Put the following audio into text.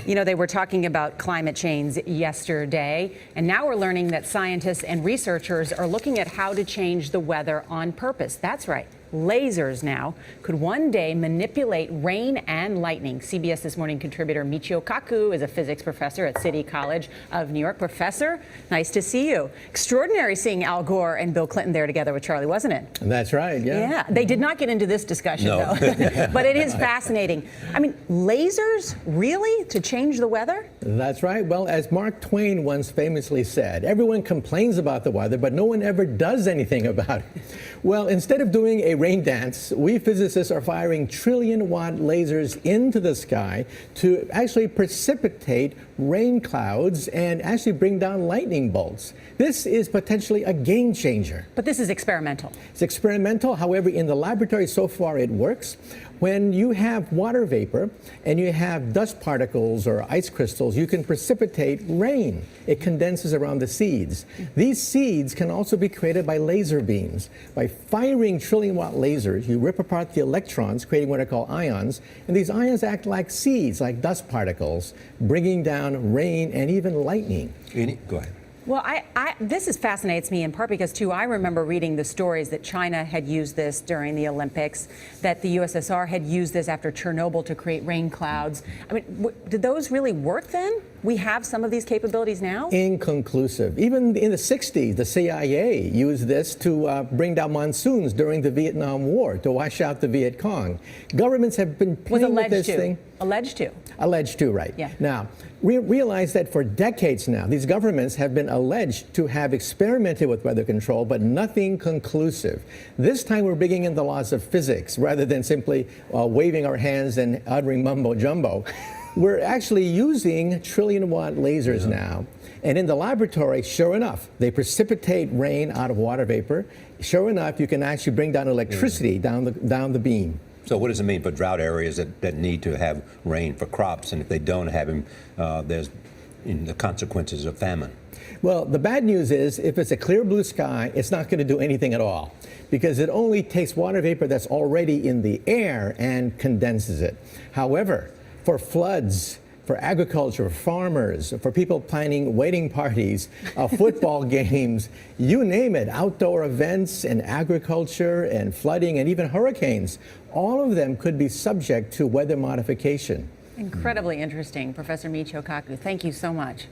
You know, they were talking about climate change yesterday, and now we're learning that scientists and researchers are looking at how to change the weather on purpose. That's right. Lasers now could one day manipulate rain and lightning. CBS This Morning contributor Michio Kaku is a physics professor at City College of New York. Professor, nice to see you. Extraordinary seeing Al Gore and Bill Clinton there together with Charlie, wasn't it? That's right, yeah. Yeah, they did not get into this discussion, though. But it is fascinating. I mean, lasers, really, to change the weather? That's right. Well, as Mark Twain once famously said, everyone complains about the weather, but no one ever does anything about it. Well, instead of doing a rain dance, we physicists are firing trillion-watt lasers into the sky to actually precipitate rain clouds and actually bring down lightning bolts. This is potentially a game changer. But this is experimental. It's experimental. However, in the laboratory so far it works. When you have water vapor and you have dust particles or ice crystals, you can precipitate rain. It condenses around the seeds. These seeds can also be created by laser beams. By firing trillion-watt lasers, you rip apart the electrons, creating what are called ions, and these ions act like seeds, like dust particles, bringing down rain and even lightning. Go ahead. Well, this fascinates me in part because, too, I remember reading the stories that China had used this during the Olympics, that the USSR had used this after Chernobyl to create rain clouds. I mean, did those really work then? We have some of these capabilities now? Inconclusive. Even in the 60s, the CIA used this to bring down monsoons during the Vietnam War, to wash out the Viet Cong. Governments have been playing with this thing. Alleged to. Alleged to, right. Yeah. Now, we realize that for decades now, these governments have been alleged to have experimented with weather control, but nothing conclusive. This time we're bringing in the laws of physics rather than simply waving our hands and uttering mumbo-jumbo. We're actually using trillion-watt lasers now. And in the laboratory, sure enough, they precipitate rain out of water vapor. Sure enough, you can actually bring down electricity down the beam. So what does it mean for drought areas that need to have rain for crops? And if they don't have them, there's the consequences of famine. Well, the bad news is if it's a clear blue sky, it's not going to do anything at all because it only takes water vapor that's already in the air and condenses it. However, for floods, for agriculture, farmers, for people planning wedding parties, football games, you name it, outdoor events and agriculture and flooding and even hurricanes, all of them could be subject to weather modification. Incredibly interesting. Professor Michio Kaku, thank you so much.